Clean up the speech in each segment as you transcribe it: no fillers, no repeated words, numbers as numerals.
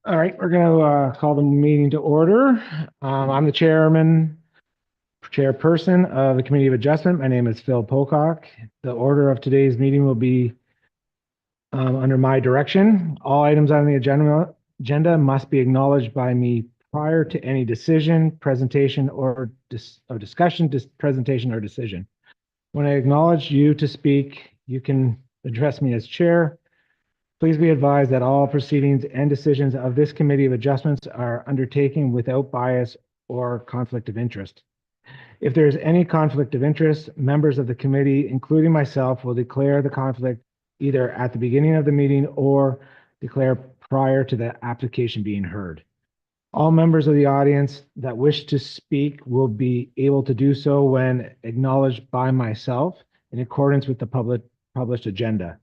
All right, we're going to call the meeting to order. I'm the chairperson of the Committee of Adjustment. My name is Phil Pocock. The order of today's meeting will be under my direction. All items on the agenda must be acknowledged by me prior to any decision, presentation, or discussion, presentation, or decision. When I acknowledge you to speak, you can address me as chair. Please be advised that all proceedings and decisions of this Committee of Adjustments are undertaken without bias or conflict of interest. If there is any conflict of interest, members of the committee, including myself, will declare the conflict either at the beginning of the meeting or declare prior to the application being heard. All members of the audience that wish to speak will be able to do so when acknowledged by myself in accordance with the published agenda.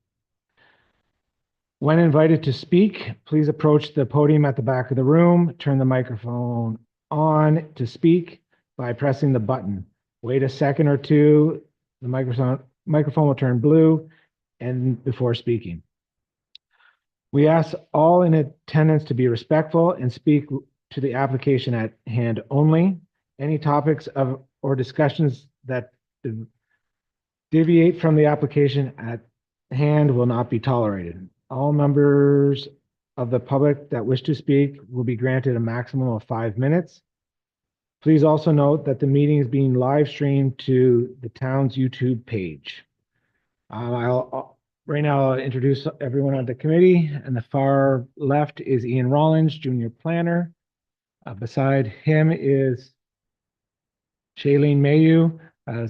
When invited to speak, please approach the podium at the back of the room, turn the microphone on to speak by pressing the button. Wait a second or two, the microphone will turn blue and before speaking. We ask all in attendance to be respectful and speak to the application at hand only. Any topics or discussions that deviate from the application at hand will not be tolerated. All members of the public that wish to speak will be granted a maximum of 5 minutes. Please also note that the meeting is being live streamed to the town's YouTube page. Right now, I'll introduce everyone on the committee. And the far left is Ian Rollins, Junior Planner. Beside him is Shailene Mayu, a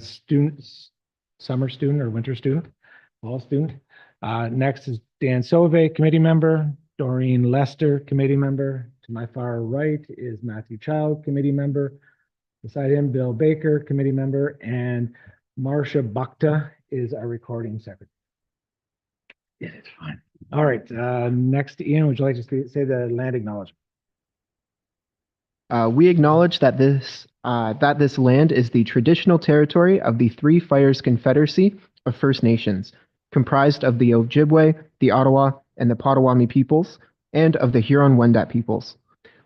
summer student or winter student, fall student. Next is Dan Sauvé, committee member. Doreen Lester, committee member. To my far right is Matthew Child, committee member. Beside him, Bill Baker, committee member. And Marcia Bhakta is our recording secretary. Yeah, it's fine. All right, next, Ian, would you like to say the land acknowledgement? We acknowledge that this land is the traditional territory of the Three Fires Confederacy of First Nations, comprised of the Ojibwe, the Ottawa, and the Potawatomi peoples, and of the Huron-Wendat peoples.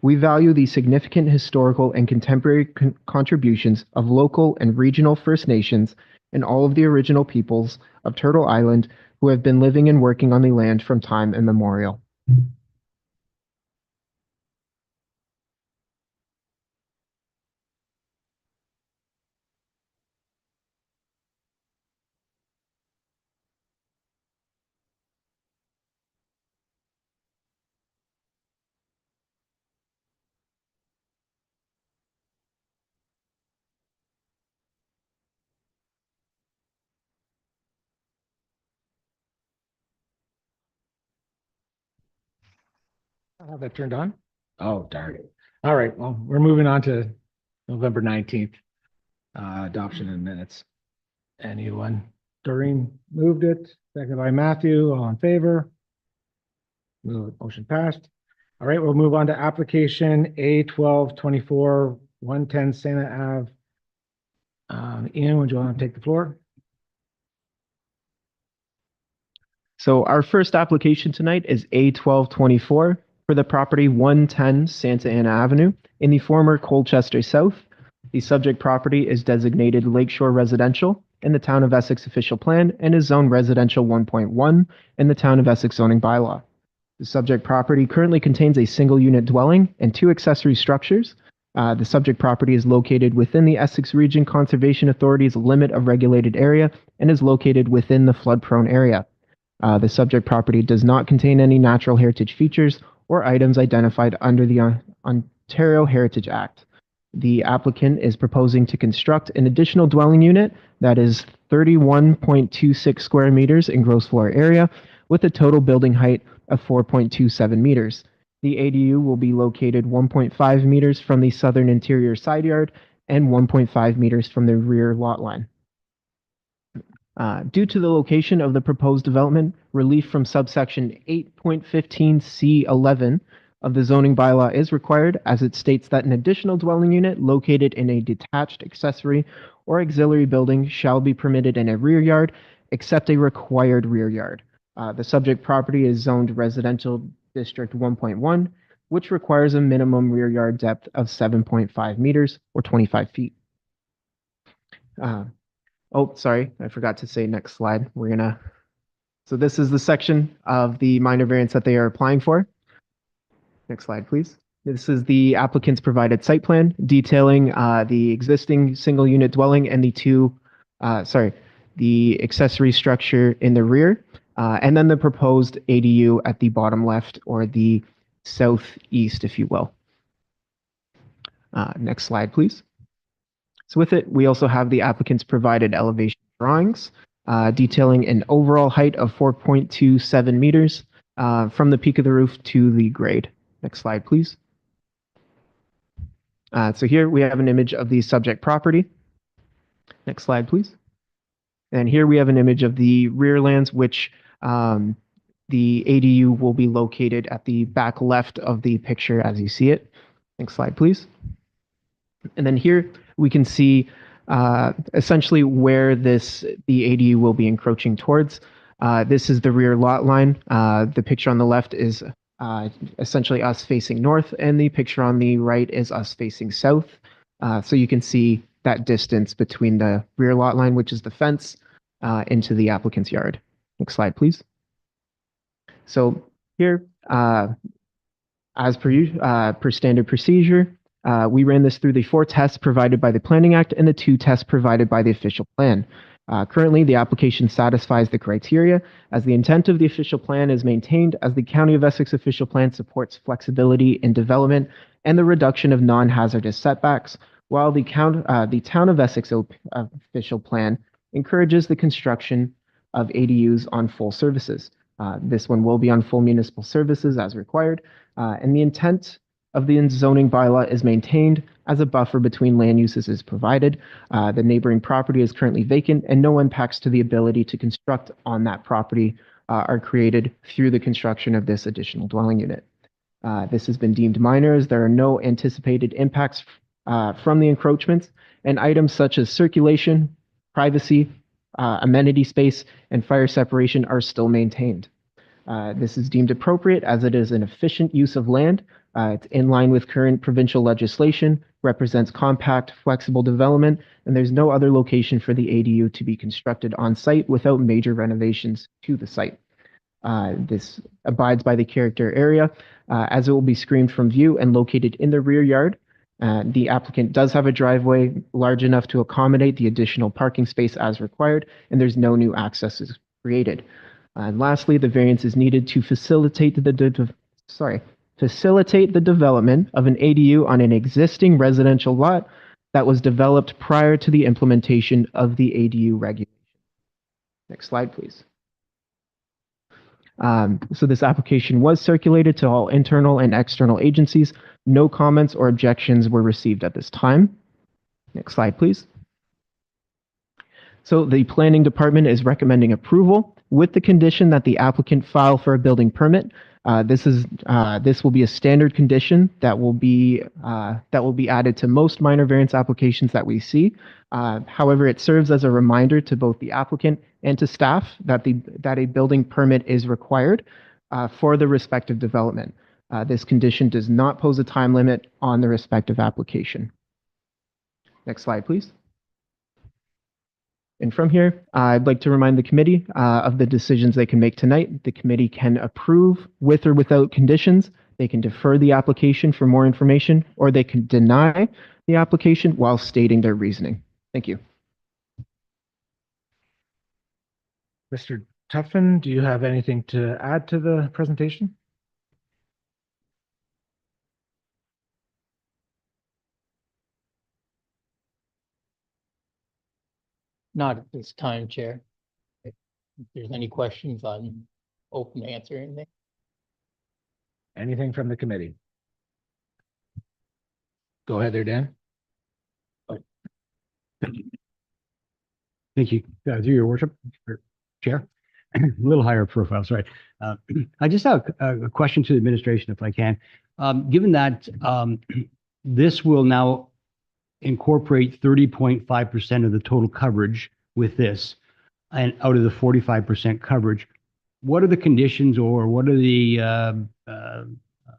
We value the significant historical and contemporary contributions of local and regional First Nations and all of the original peoples of Turtle Island who have been living and working on the land from time immemorial. I have that turned on. Oh, darn it. All right, well, we're moving on to November 19th, adoption in minutes. Anyone? Doreen moved it, seconded by Matthew, all in favor? Motion passed. All right, we'll move on to application A1224, 110 Santa Ave. Ian, would you want to take the floor? So our first application tonight is A1224 for the property 110 Santa Ana Avenue in the former Colchester South. The subject property is designated Lakeshore Residential in the Town of Essex official plan and is zoned residential 1.1 in the Town of Essex zoning bylaw. The subject property currently contains a single unit dwelling and 2 accessory structures. The subject property is located within the Essex Region Conservation Authority's limit of regulated area and is located within the flood-prone area. The subject property does not contain any natural heritage features or items identified under the Ontario Heritage Act. The applicant is proposing to construct an additional dwelling unit that is 31.26 square meters in gross floor area with a total building height of 4.27 meters. The ADU will be located 1.5 meters from the southern interior side yard and 1.5 meters from the rear lot line. Due to the location of the proposed development, relief from subsection 8.15C11 of the zoning bylaw is required, as it states that an additional dwelling unit located in a detached accessory or auxiliary building shall be permitted in a rear yard, except a required rear yard. The subject property is zoned residential district 1.1. which requires a minimum rear yard depth of 7.5 meters or 25 feet. Oh, sorry, I forgot to say next slide. So this is the section of the minor variance that they are applying for. Next slide, please. This is the applicant's provided site plan detailing the existing single unit dwelling and the accessory structure in the rear, and then the proposed ADU at the bottom left, or the southeast, if you will. Next slide, please. So with it, we also have the applicant's provided elevation drawings detailing an overall height of 4.27 meters from the peak of the roof to the grade. Next slide, please. So here we have an image of the subject property. Next slide, please. And here we have an image of the rear lands, which the ADU will be located at the back left of the picture as you see it. Next slide, please. And then here we can see essentially where the ADU will be encroaching towards. This is the rear lot line. The picture on the left is essentially us facing north, and the picture on the right is us facing south. So you can see that distance between the rear lot line, which is the fence, into the applicant's yard. Next slide, please. So here, as per standard procedure, we ran this through the 4 tests provided by the Planning Act and the 2 tests provided by the official plan. Currently, the application satisfies the criteria, as the intent of the official plan is maintained, as the County of Essex official plan supports flexibility in development and the reduction of non-hazardous setbacks, while the Town of Essex official plan encourages the construction of ADUs on full services. This one will be on full municipal services as required, and the intent of the zoning bylaw is maintained as a buffer between land uses is provided. The neighboring property is currently vacant, and no impacts to the ability to construct on that property are created through the construction of this additional dwelling unit. This has been deemed minor, as there are no anticipated impacts from the encroachments, and items such as circulation, privacy, amenity space, and fire separation are still maintained. This is deemed appropriate as it is an efficient use of land. It's in line with current provincial legislation, represents compact, flexible development, and there's no other location for the ADU to be constructed on site without major renovations to the site. This abides by the character area, as it will be screened from view and located in the rear yard. The applicant does have a driveway large enough to accommodate the additional parking space as required, and there's no new accesses created. And lastly, the variance is needed to facilitate the development of an ADU on an existing residential lot that was developed prior to the implementation of the ADU regulation. Next slide, please. So this application was circulated to all internal and external agencies. No comments or objections were received at this time. Next slide, please. So the planning department is recommending approval with the condition that the applicant file for a building permit. This will be a standard condition that will be added to most minor variance applications that we see. However, it serves as a reminder to both the applicant and to staff that a building permit is required for the respective development. This condition does not pose a time limit on the respective application. Next slide, please. And from here, I'd like to remind the committee of the decisions they can make tonight. The committee can approve with or without conditions. They can defer the application for more information, or they can deny the application while stating their reasoning. Thank you. Mr. Tuffin, do you have anything to add to the presentation? Not at this time, Chair. If there's any questions, I'm open to answer anything. Anything from the committee? Go ahead there, Dan. Thank you, through your worship, Chair. A little higher profile, sorry. I just have a question to the administration, if I can. Given that this will now incorporate 30.5% of the total coverage with this, and out of the 45% coverage, what are the conditions, or what are the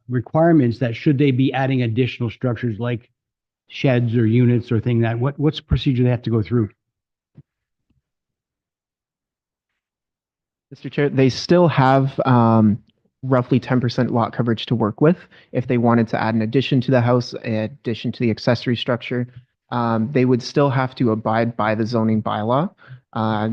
requirements that should they be adding additional structures like sheds or units or thing that, what's the procedure they have to go through? Mr. Chair, they still have roughly 10% lot coverage to work with. If they wanted to add an addition to the house, an addition to the accessory structure, they would still have to abide by the zoning bylaw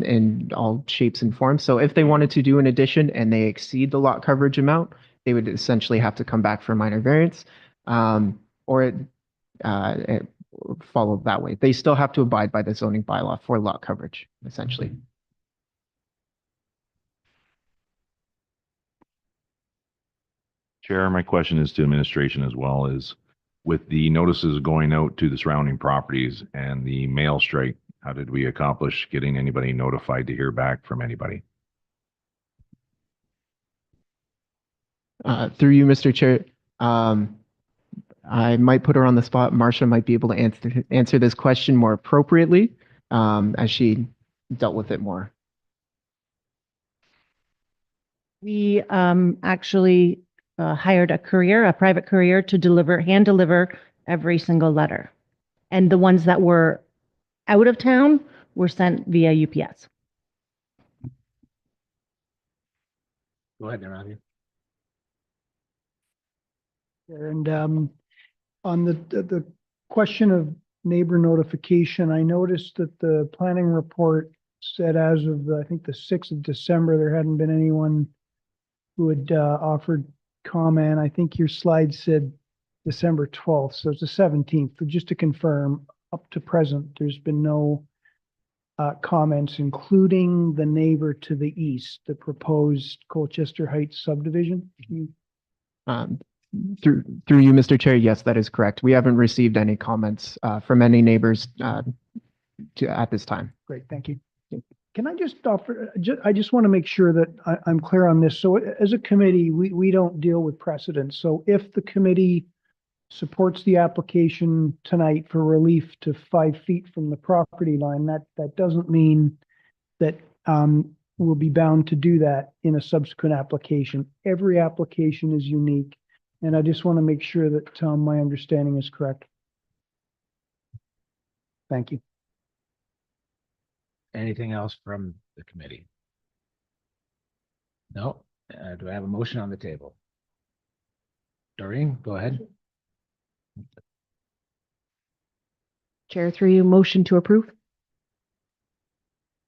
in all shapes and forms. So if they wanted to do an addition and they exceed the lot coverage amount, they would essentially have to come back for a minor variance, or it follow that way. They still have to abide by the zoning bylaw for lot coverage, essentially. Chair, my question is to administration as well, is with the notices going out to the surrounding properties and the mail strike, how did we accomplish getting anybody notified to hear back from anybody? Through you, Mr. Chair, I might put her on the spot. Marcia might be able to answer this question more appropriately, as she dealt with it more. We actually hired a courier, a private courier, to hand deliver every single letter. And the ones that were out of town were sent via UPS. Go ahead, Ravi. And on the question of neighbor notification, I noticed that the planning report said as of, I think, the 6th of December, there hadn't been anyone who had offered comment. I think your slide said December 12th, so it's the 17th. But just to confirm, up to present, there's been no comments, including the neighbor to the east, the proposed Colchester Heights subdivision. Through you, Mr. Chair, yes, that is correct. We haven't received any comments from any neighbors at this time. Great, thank you. Can I just offer, I just want to make sure that I'm clear on this. So as a committee, we don't deal with precedents. So if the committee supports the application tonight for relief to 5 feet from the property line, that doesn't mean that we'll be bound to do that in a subsequent application. Every application is unique. And I just want to make sure that my understanding is correct. Thank you. Anything else from the committee? No? Do I have a motion on the table? Doreen, go ahead. Chair, through you, motion to approve.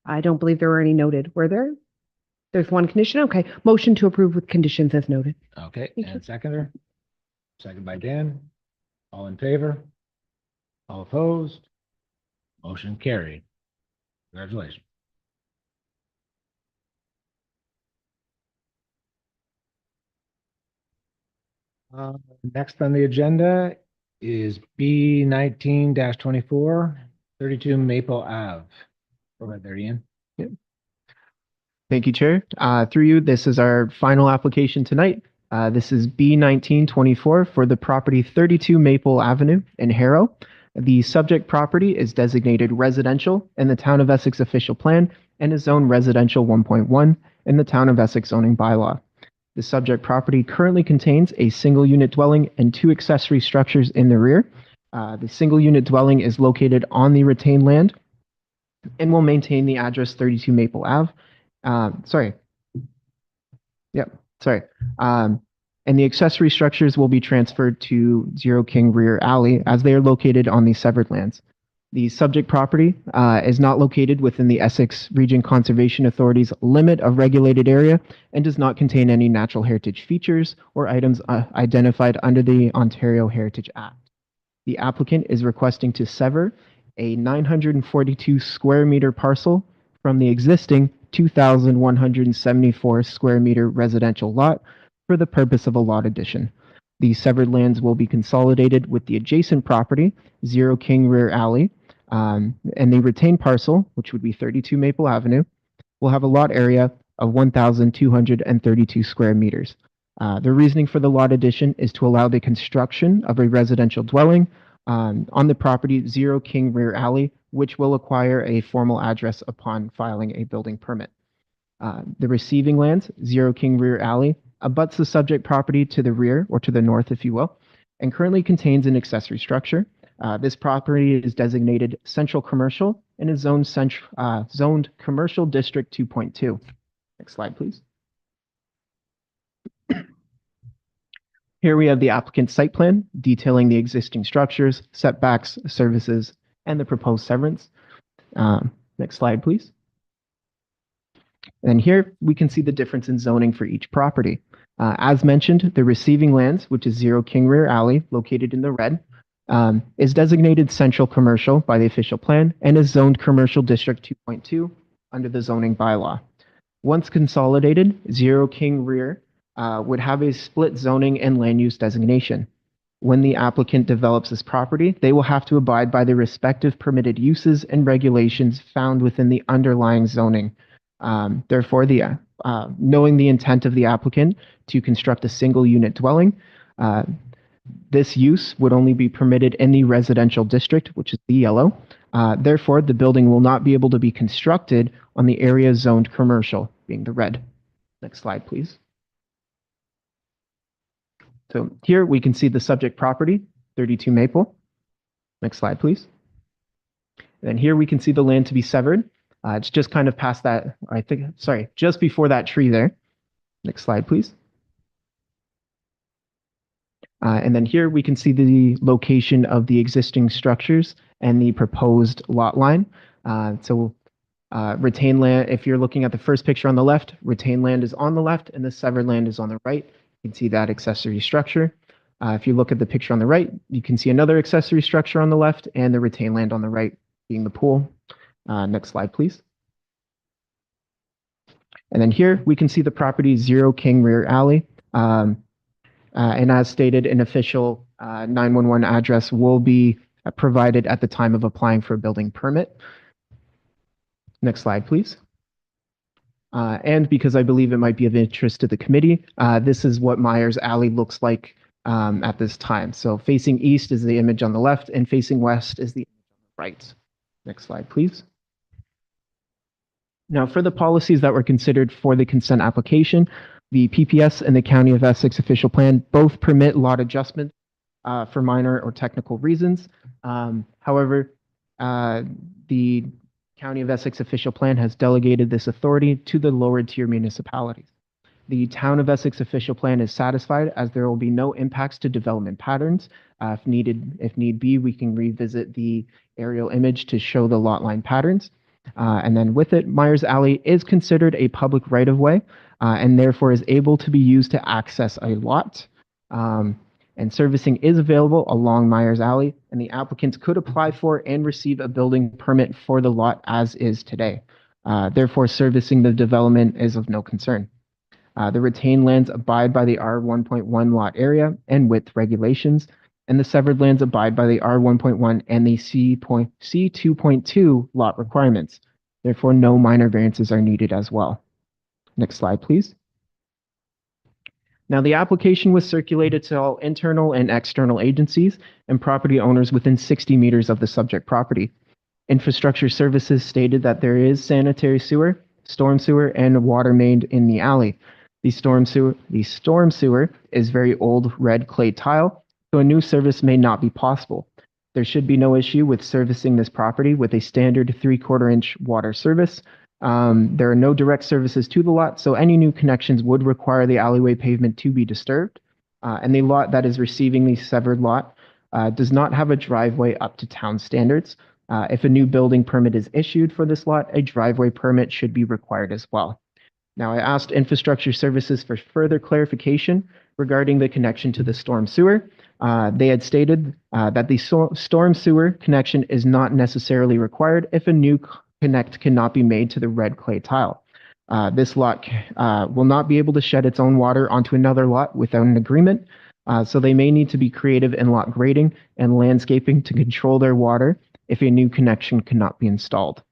I don't believe there were any noted. Were there? There's one condition. Okay. Motion to approve with conditions as noted. Okay, Thank you. and seconder? Second by Dan. All in favor? All opposed? Motion carried. Congratulations. Next on the agenda is B 19-24, 32 Maple Ave. Go ahead there, Ian. Thank you, Chair. Through you, this is our final application tonight. This is B 1924 for the property 32 Maple Avenue in Harrow. The subject property is designated residential in the Town of Essex official plan and is zoned residential 1.1 in the Town of Essex zoning bylaw. The subject property currently contains a single unit dwelling and 2 accessory structures in the rear. The single unit dwelling is located on the retained land and will maintain the address 32 Maple Ave. And the accessory structures will be transferred to Zero King Rear Alley as they are located on the severed lands. The subject property is not located within the Essex Region Conservation Authority's limit of regulated area and does not contain any natural heritage features or items identified under the Ontario Heritage Act. The applicant is requesting to sever a 942 square meter parcel from the existing 2,174 square meter residential lot for the purpose of a lot addition. The severed lands will be consolidated with the adjacent property, Zero King Rear Alley, and the retained parcel, which would be 32 Maple Avenue, will have a lot area of 1,232 square meters. The reasoning for the lot addition is to allow the construction of a residential dwelling on the property Zero King Rear Alley, which will acquire a formal address upon filing a building permit. The receiving lands, Zero King Rear Alley, abuts the subject property to the rear or to the north, if you will, and currently contains an accessory structure. This property is designated central commercial and is zoned commercial district 2.2. Next slide, please. Here we have the applicant's site plan detailing the existing structures, setbacks, services, and the proposed severance. Next slide, please. And here we can see the difference in zoning for each property. As mentioned, the receiving lands, which is 0 King Rear Alley, located in the red, is designated central commercial by the official plan and is zoned commercial district 2.2 under the zoning bylaw. Once consolidated, 0 King Rear would have a split zoning and land use designation. When the applicant develops this property, they will have to abide by the respective permitted uses and regulations found within the underlying zoning. Therefore, knowing the intent of the applicant to construct a single unit dwelling, this use would only be permitted in the residential district, which is the yellow. Therefore, the building will not be able to be constructed on the area zoned commercial, being the red. Next slide, please. So here we can see the subject property, 32 Maple. Next slide, please. And here we can see the land to be severed. It's just kind of past that, just before that tree there. Next slide, please. And then here we can see the location of the existing structures and the proposed lot line. Retained land, if you're looking at the first picture on the left, retained land is on the left and the severed land is on the right. You can see that accessory structure. If you look at the picture on the right, you can see another accessory structure on the left and the retained land on the right, being the pool. Next slide, please. And then here we can see the property 0 King Rear Alley. And as stated, an official 911 address will be provided at the time of applying for a building permit. Next slide, please. And because I believe it might be of interest to the committee, this is what Myers Alley looks like at this time. So facing east is the image on the left and facing west is the image on the right. Next slide, please. Now, for the policies that were considered for the consent application, the PPS and the County of Essex official plan both permit lot adjustment for minor or technical reasons. However, the County of Essex official plan has delegated this authority to the lower tier municipalities. The Town of Essex official plan is satisfied as there will be no impacts to development patterns. If need be, we can revisit the aerial image to show the lot line patterns. And then with it, Myers Alley is considered a public right-of-way and therefore is able to be used to access a lot. And servicing is available along Myers Alley, and the applicants could apply for and receive a building permit for the lot as is today. Therefore, servicing the development is of no concern. The retained lands abide by the R1.1 lot area and width regulations, and the severed lands abide by the R1.1 and the C2.2 lot requirements. Therefore, no minor variances are needed as well. Next slide, please. Now, the application was circulated to all internal and external agencies and property owners within 60 meters of the subject property. Infrastructure Services stated that there is sanitary sewer, storm sewer, and water main in the alley. The storm sewer is very old red clay tile, so a new service may not be possible. There should be no issue with servicing this property with a standard 3/4 inch water service. There are no direct services to the lot, so any new connections would require the alleyway pavement to be disturbed. And the lot that is receiving the severed lot does not have a driveway up to town standards. If a new building permit is issued for this lot, a driveway permit should be required as well. Now, I asked Infrastructure Services for further clarification regarding the connection to the storm sewer. They had stated that the storm sewer connection is not necessarily required if a new connect cannot be made to the red clay tile. This lot will not be able to shed its own water onto another lot without an agreement, so they may need to be creative in lot grading and landscaping to control their water if a new connection cannot be installed.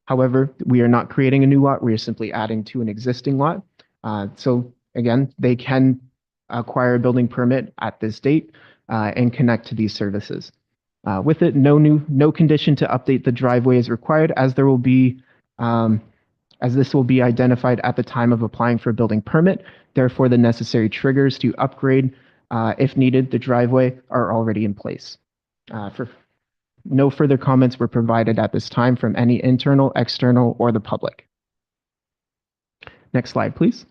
However, we are not creating a new lot, we are simply adding to an existing lot. So again, they can acquire a building permit at this date and connect to these services. With it, no condition to update the driveway is required, as there will be as this will be identified at the time of applying for a building permit. Therefore, the necessary triggers to upgrade, if needed, the driveway are already in place. No further comments were provided at this time from any internal, external, or the public. Next slide, please.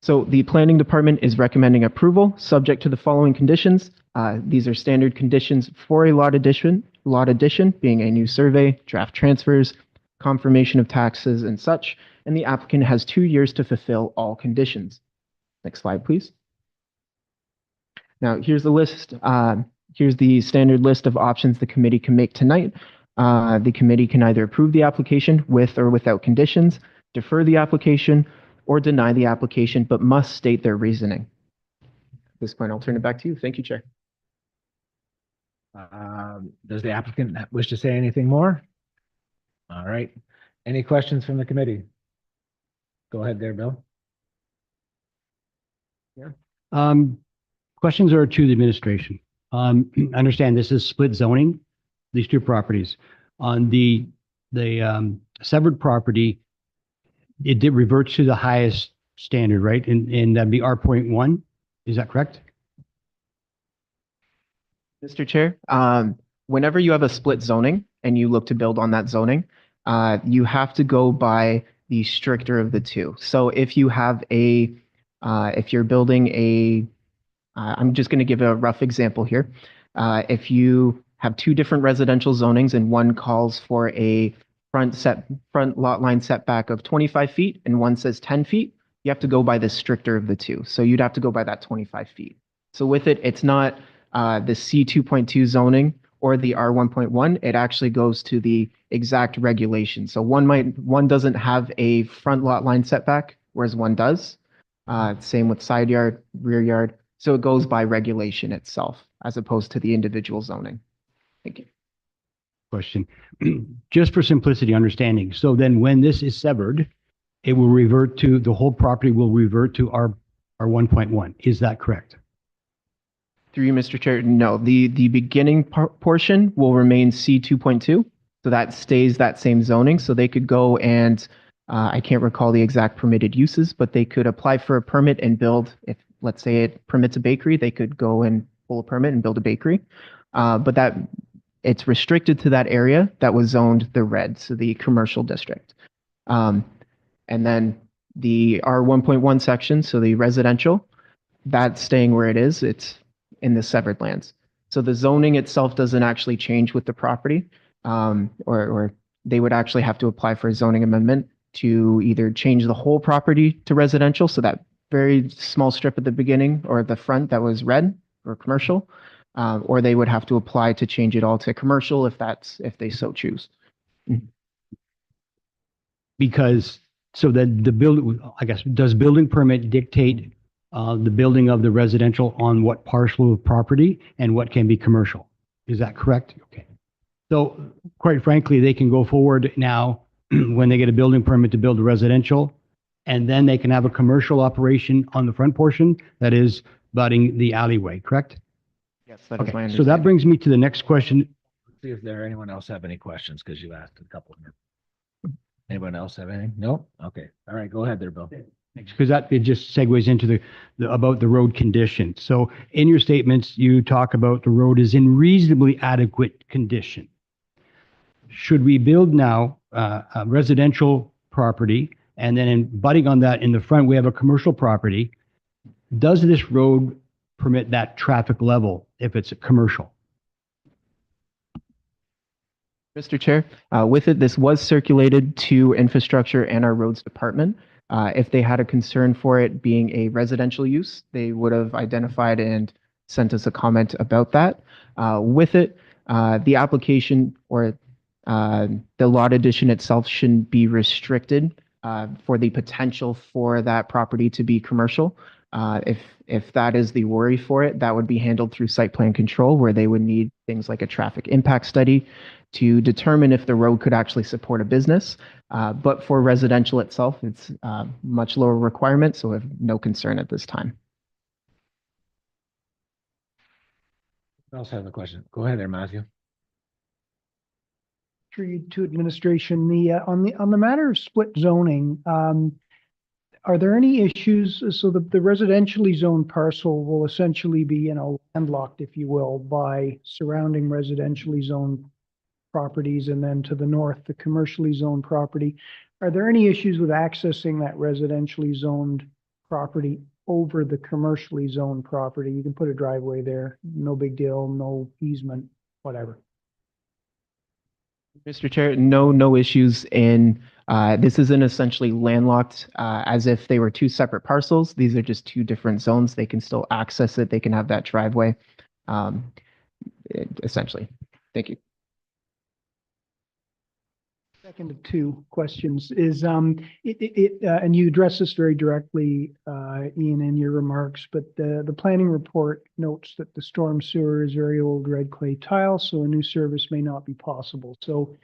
So the planning department is recommending approval, subject to the following conditions. These are standard conditions for a lot addition being a new survey, draft transfers, confirmation of taxes and such, and the applicant has 2 years to fulfill all conditions. Next slide, please. Now, here's the list. Here's the standard list of options the committee can make tonight. The committee can either approve the application with or without conditions, defer the application, or deny the application, but must state their reasoning. At this point, I'll turn it back to you. Thank you, Chair. Does the applicant wish to say anything more? All right. Any questions from the committee? Go ahead there, Bill. Questions are to the administration. I understand this is split zoning, these two properties. On the severed property, it did revert to the highest standard, right? And that'd be R.1. Is that correct? Mr. Chair, whenever you have a split zoning and you look to build on that zoning, you have to go by the stricter of the two. So if you have if you're building I'm just going to give a rough example here. If you have two different residential zonings and one calls for a front lot line setback of 25 feet and one says 10 feet, you have to go by the stricter of the two. So you'd have to go by that 25 feet. So with it, it's not the C2.2 zoning or the R1.1, it actually goes to the exact regulation. So one doesn't have a front lot line setback, whereas one does. Same with side yard, rear yard. So it goes by regulation itself as opposed to the individual zoning. Thank you. Question. Just for simplicity understanding. So then when this is severed, it will revert to, the whole property will revert to our 1.1. Is that correct? Through you, Mr. Chair, no, the beginning portion will remain C2.2. So that stays that same zoning. So they could go and, I can't recall the exact permitted uses, but they could apply for a permit and build, if let's say it permits a bakery, they could go and pull a permit and build a bakery. But that it's restricted to that area that was zoned the red, so the commercial district. And then the R1.1 section, so the residential, that's staying where it is. It's in the severed lands. So the zoning itself doesn't actually change with the property, or they would actually have to apply for a zoning amendment to either change the whole property to residential, so that very small strip at the beginning or the front that was red or commercial, or they would have to apply to change it all to commercial if they so choose. Because, so that the build, I guess, does building permit dictate the building of the residential on what parcel of property and what can be commercial? Is that correct? Okay. So quite frankly, they can go forward now when they get a building permit to build a residential, and then they can have a commercial operation on the front portion that is butting the alleyway, correct? Yes, that is my Okay, understanding. so that brings me to the next question. See if there anyone else have any questions, because you asked a couple of them. Anyone else have anything? No? Okay. All right, go ahead there, Bill. Because that, it just segues into the about the road condition. So in your statements, you talk about the road is in reasonably adequate condition. Should we build now a residential property, and then in butting on that in the front, we have a commercial property, does this road permit that traffic level if it's a commercial? Mr. Chair, with it, this was circulated to infrastructure and our roads department. If they had a concern for it being a residential use, they would have identified and sent us a comment about that. With it, the application or the lot addition itself shouldn't be restricted for the potential for that property to be commercial. If that is the worry for it, that would be handled through site plan control, where they would need things like a traffic impact study to determine if the road could actually support a business. But for residential itself, it's much lower requirement, so I have no concern at this time. Who else have a question? Go ahead there, Matthew. through you to administration, on the matter of split zoning, are there any issues? So the residentially zoned parcel will essentially be, landlocked, if you will, by surrounding residentially zoned properties, and then to the north, the commercially zoned property. Are there any issues with accessing that residentially zoned property over the commercially zoned property? You can put a driveway there, no big deal, no easement, whatever. Mr. Chair, no issues in, this isn't essentially landlocked, as if they were two separate parcels. These are just two different zones. They can still access it. They can have that driveway, essentially. Thank you. Second of two questions is, and you address this very directly, Ian, in your remarks, but the planning report notes that the storm sewer is very old red clay tile, so a new service may not be possible. So,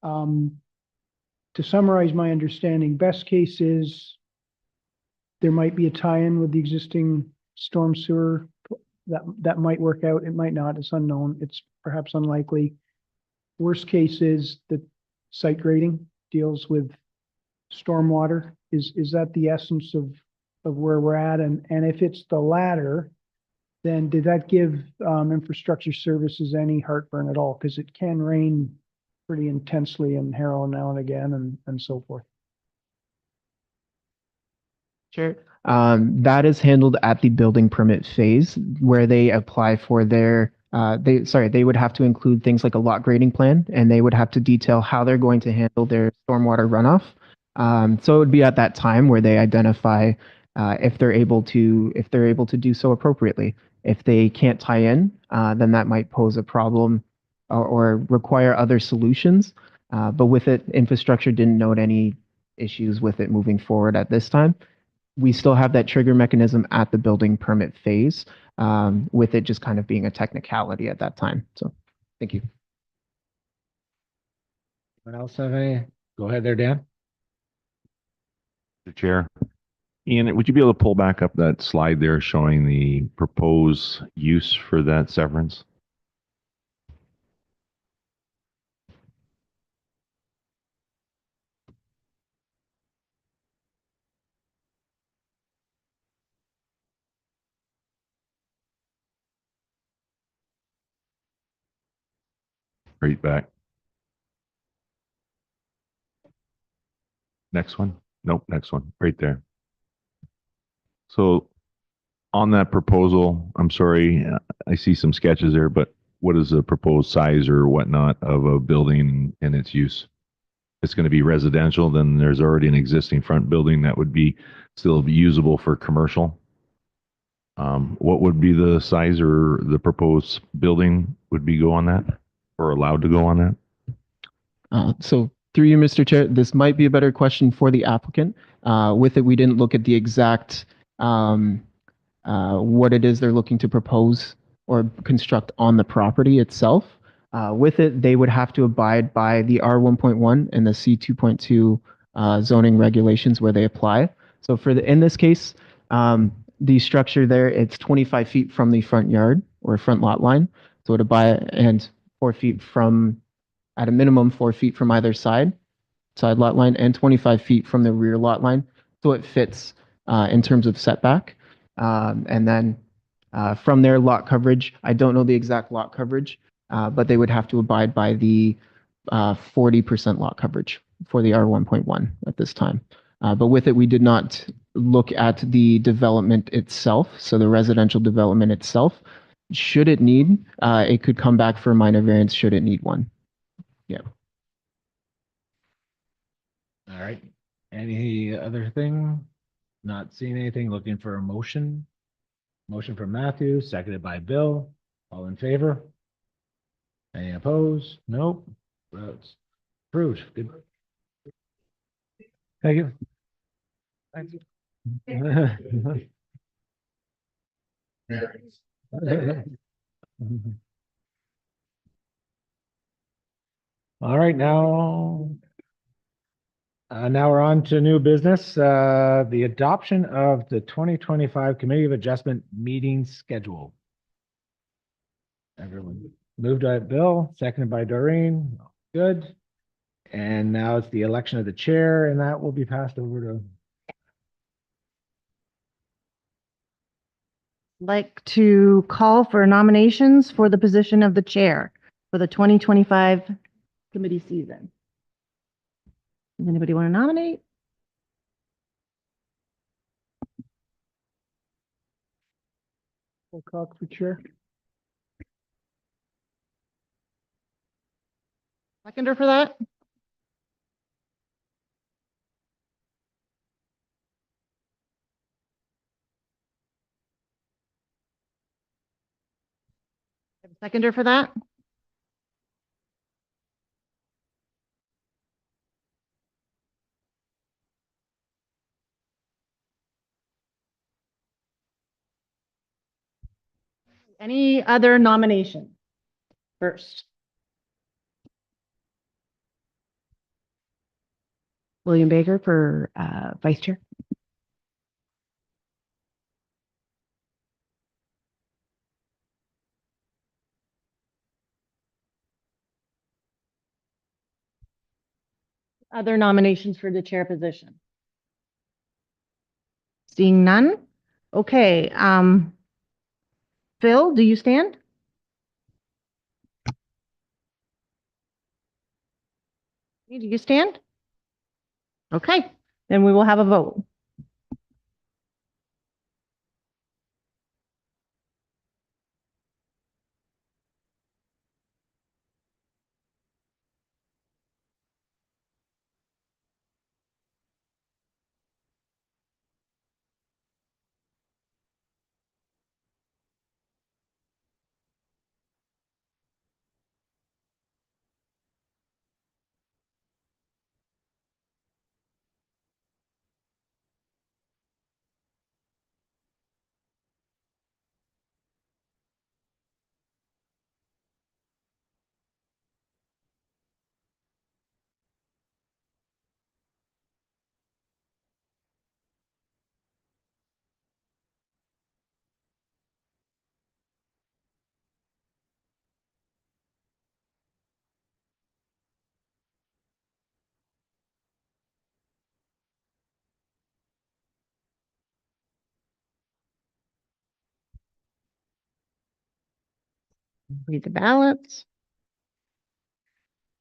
to summarize my understanding, best case is there might be a tie-in with the existing storm sewer that might work out. It might not. It's unknown. It's perhaps unlikely. Worst case is that site grading deals with stormwater. Is that the essence of where we're at? And if it's the latter, then did that give infrastructure services any heartburn at all? Because it can rain pretty intensely in Harrow now and again, and so forth. Sure. That is handled at the building permit phase where they apply for their, they would have to include things like a lot grading plan, and they would have to detail how they're going to handle their stormwater runoff. So it would be at that time where they identify if they're able to do so appropriately. If they can't tie in, then that might pose a problem or require other solutions. But with it, infrastructure didn't note any issues with it moving forward at this time. We still have that trigger mechanism at the building permit phase, with it just kind of being a technicality at that time. So, thank you. Anyone else have any? Go ahead there, Dan. Mr. Chair. Ian, would you be able to pull back up that slide there showing the proposed use for that severance? Right back. Next one. Nope, next one. Right there. So on that proposal, I'm sorry, I see some sketches there, but what is the proposed size or whatnot of a building and its use? It's going to be residential, then there's already an existing front building that would be still usable for commercial. What would be the size or the proposed building would be go on that or allowed to go on that? So through you, Mr. Chair, this might be a better question for the applicant. With it, we didn't look at the exact what it is they're looking to propose or construct on the property itself. With it, they would have to abide by the R1.1 and the C2.2 zoning regulations where they apply. So in this case, the structure there, it's 25 feet from the front yard or front lot line. So to buy and 4 feet from, at a minimum, 4 feet from either side lot line, and 25 feet from the rear lot line. So it fits in terms of setback. And then from their lot coverage, I don't know the exact lot coverage, but they would have to abide by the 40% lot coverage for the R1.1 at this time. But with it, we did not look at the development itself. So the residential development itself, should it need, it could come back for a minor variance should it need one. Yeah. All right. Any other thing? Not seeing anything. Looking for a motion. Motion from Matthew, seconded by Bill. All in favor? Any opposed? Nope. Votes approved. Good. Thank you. Thank you. All right, now we're on to new business, the adoption of the 2025 Committee of Adjustment meeting schedule. Everyone moved by Bill, seconded by Doreen. Good. And now it's the election of the chair, and that will be passed over to. Like to call for nominations for the position of the chair for the 2025 committee season. Does anybody want to nominate? Wilcox for chair. Seconder for that? Have a seconder for that? Any other nomination first? William Baker for vice chair. Other nominations for the chair position? Seeing none? Okay, Phil, do you stand? Do you stand? Okay, then we will have a vote. Read the ballots.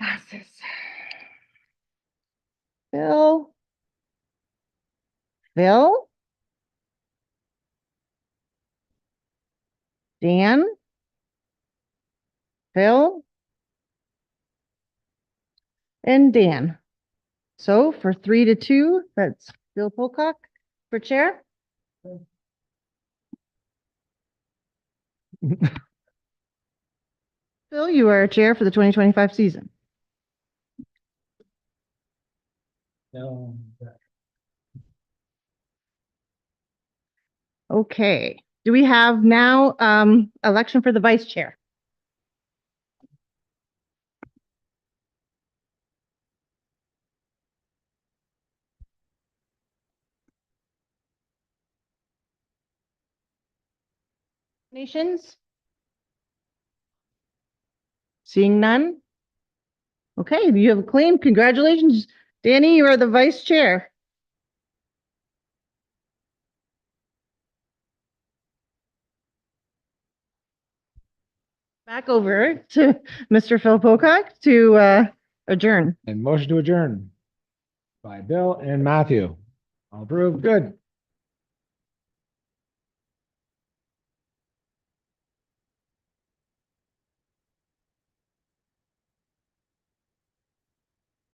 Passes. Phil? Phil? Dan? Phil? And Dan. So for 3-2, that's Phil Pocock for chair. Phil, you are chair for the 2025 season. Okay, do we have now election for the vice chair? Nations? Seeing none? Okay, you have a claim. Congratulations, Danny, you are the vice chair. Back over to Mr. Phil Pocock to adjourn. And motion to adjourn by Bill and Matthew. All approved, good.